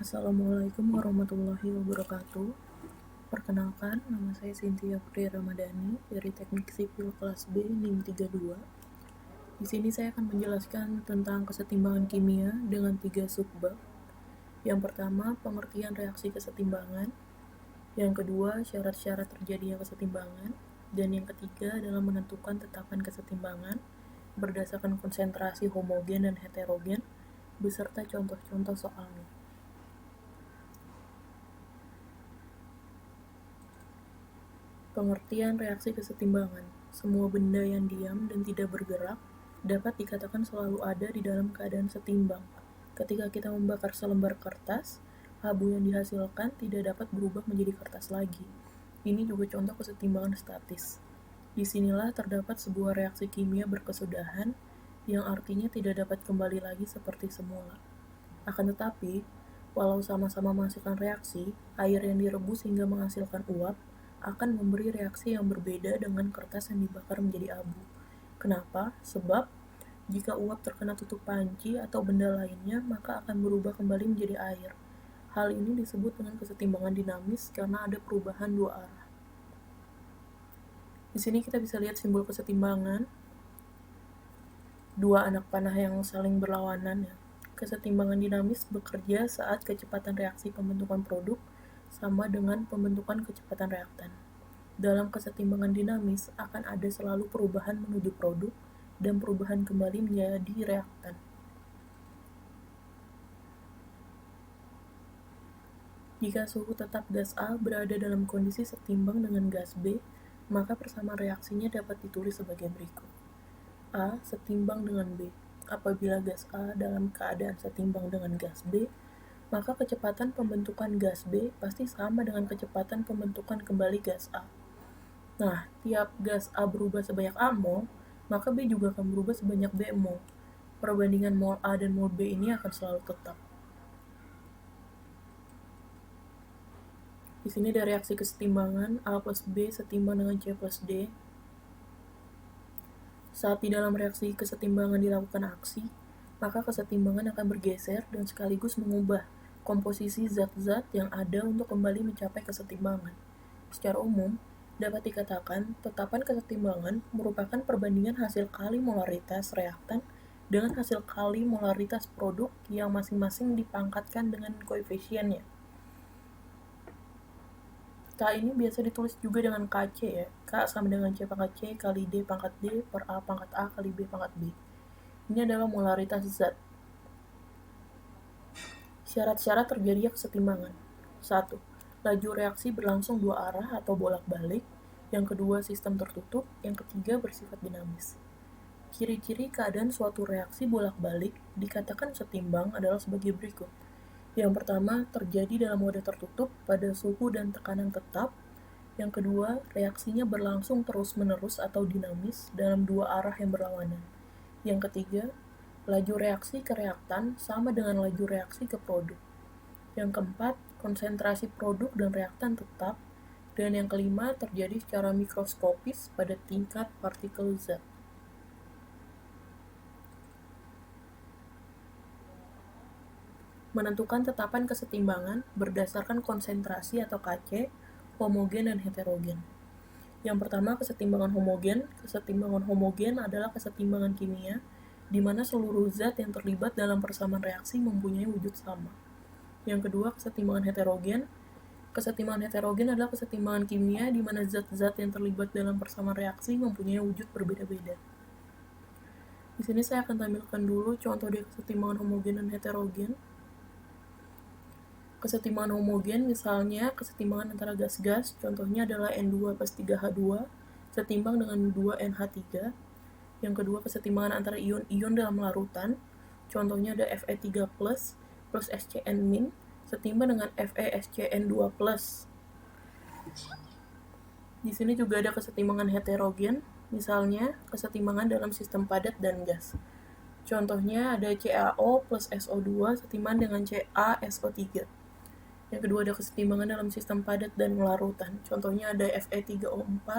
Assalamualaikum warahmatullahi wabarakatuh. Perkenalkan, nama saya Cynthia Putri Ramadhani dari Teknik Sipil kelas B NIM 32. Di sini saya akan menjelaskan tentang kesetimbangan kimia dengan 3 subbab. Yang pertama, pengertian reaksi kesetimbangan. Yang kedua, syarat-syarat terjadinya kesetimbangan. Dan yang ketiga adalah menentukan tetapan kesetimbangan berdasarkan konsentrasi homogen dan heterogen beserta contoh-contoh soalnya. Pengertian reaksi kesetimbangan. Semua benda yang diam dan tidak bergerak dapat dikatakan selalu ada di dalam keadaan setimbang. Ketika kita membakar selembar kertas, abu yang dihasilkan tidak dapat berubah menjadi kertas lagi. Ini juga contoh kesetimbangan statis. Disinilah terdapat sebuah reaksi kimia berkesudahan yang artinya tidak dapat kembali lagi seperti semula. Akan tetapi, walau sama-sama menghasilkan reaksi, air yang direbus hingga menghasilkan uap akan memberi reaksi yang berbeda dengan kertas yang dibakar menjadi abu. Kenapa? Sebab jika uap terkena tutup panci atau benda lainnya, maka akan berubah kembali menjadi air. Hal ini disebut dengan kesetimbangan dinamis karena ada perubahan dua arah. Di sini kita bisa lihat simbol kesetimbangan, dua anak panah yang saling berlawanan. Kesetimbangan dinamis bekerja saat kecepatan reaksi pembentukan produk sama dengan pembentukan kecepatan reaktan. Dalam kesetimbangan dinamis akan ada selalu perubahan menuju produk dan perubahan kembali menjadi reaktan. Jika suhu tetap gas A berada dalam kondisi setimbang dengan gas B, maka persamaan reaksinya dapat ditulis sebagai berikut. A setimbang dengan B. Apabila gas A dalam keadaan setimbang dengan gas B, maka kecepatan pembentukan gas B pasti sama dengan kecepatan pembentukan kembali gas A. Nah, tiap gas A berubah sebanyak A mol, maka B juga akan berubah sebanyak B mol. Perbandingan mol A dan mol B ini akan selalu tetap. Di sini ada reaksi kesetimbangan A plus B setimbang dengan C plus D. Saat di dalam reaksi kesetimbangan dilakukan aksi, maka kesetimbangan akan bergeser dan sekaligus mengubah komposisi zat-zat yang ada untuk kembali mencapai kesetimbangan. Secara umum, dapat dikatakan tetapan kesetimbangan merupakan perbandingan hasil kali molaritas reaktan dengan hasil kali molaritas produk yang masing-masing dipangkatkan dengan koefisiennya. K ini biasa ditulis juga dengan KC ya. K sama dengan C pangkat C kali D pangkat D per A pangkat A kali B pangkat B. Ini adalah molaritas zat. Syarat-syarat terjadinya kesetimbangan. 1. Laju reaksi berlangsung dua arah atau bolak-balik. Yang kedua, sistem tertutup. Yang ketiga, bersifat dinamis. Ciri-ciri keadaan suatu reaksi bolak-balik dikatakan setimbang adalah sebagai berikut. Yang pertama, terjadi dalam wadah tertutup pada suhu dan tekanan tetap. Yang kedua, reaksinya berlangsung terus-menerus atau dinamis dalam dua arah yang berlawanan. Yang ketiga, laju reaksi ke reaktan sama dengan laju reaksi ke produk. Yang keempat, konsentrasi produk dan reaktan tetap. Dan yang kelima, terjadi secara mikroskopis pada tingkat partikel zat. Menentukan tetapan kesetimbangan berdasarkan konsentrasi atau KC, homogen dan heterogen. Yang pertama, kesetimbangan homogen. Kesetimbangan homogen adalah kesetimbangan kimia di mana seluruh zat yang terlibat dalam persamaan reaksi mempunyai wujud sama. Yang kedua, kesetimbangan heterogen. Kesetimbangan heterogen adalah kesetimbangan kimia di mana zat-zat yang terlibat dalam persamaan reaksi mempunyai wujud berbeda-beda. Di sini saya akan tampilkan dulu contoh dari kesetimbangan homogen dan heterogen. Kesetimbangan homogen misalnya kesetimbangan antara gas-gas, contohnya adalah N2 plus 3H2 setimbang dengan 2NH3. Yang kedua, kesetimbangan antara ion-ion dalam larutan, contohnya ada Fe3 plus SCN- setimbang dengan FeSCN2 plus. Di sini juga ada kesetimbangan heterogen, misalnya kesetimbangan dalam sistem padat dan gas. Contohnya ada CaO plus SO2 setimbang dengan CaSO3. Yang kedua ada kesetimbangan dalam sistem padat dan larutan. Contohnya ada Fe3O4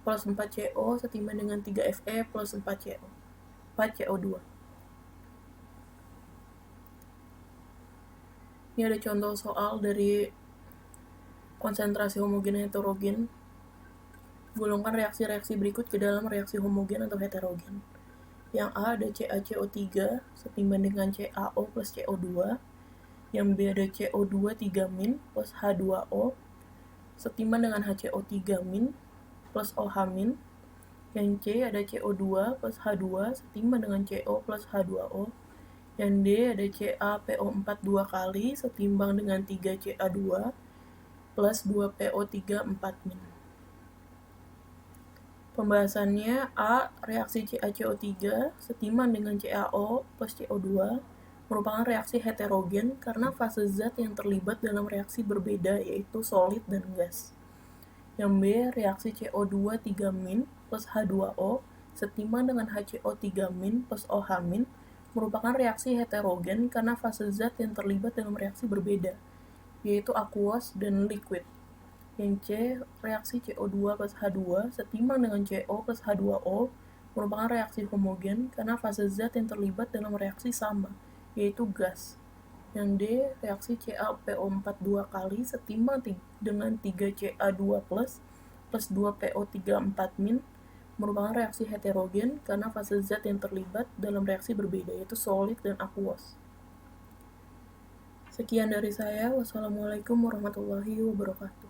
plus 4CO setimbang dengan 3Fe plus 4CO2. Ini ada contoh soal dari konsentrasi homogen heterogen. Golongkan reaksi-reaksi berikut ke dalam reaksi homogen atau heterogen. Yang A ada CaCO3 setimbang dengan CaO plus CO2. Yang B ada CO2 3- plus H2O setimbang dengan HCO3- plus OH-. Yang C ada CO2 plus H2 setimbang dengan CO plus H2O. Yang D ada CaPO4 2 kali setimbang dengan 3Ca2 plus 2PO3 4-. Pembahasannya: A. Reaksi CaCO3 setimbang dengan CaO plus CO2 merupakan reaksi heterogen karena fase zat yang terlibat dalam reaksi berbeda, yaitu solid dan gas. Yang B. Reaksi CO2 3- plus H2O setimbang dengan HCO3- plus OH- merupakan reaksi heterogen karena fase zat yang terlibat dalam reaksi berbeda, yaitu aqueous dan liquid. Yang C. Reaksi CO2 plus H2 setimbang dengan CO plus H2O merupakan reaksi homogen karena fase zat yang terlibat dalam reaksi sama, yaitu gas. Yang D. Reaksi CaPO4 2 kali setimbang dengan 3Ca2 plus 2PO3 4- merupakan reaksi heterogen karena fase zat yang terlibat dalam reaksi berbeda, yaitu solid dan aqueous. Sekian dari saya. Wassalamualaikum warahmatullahi wabarakatuh.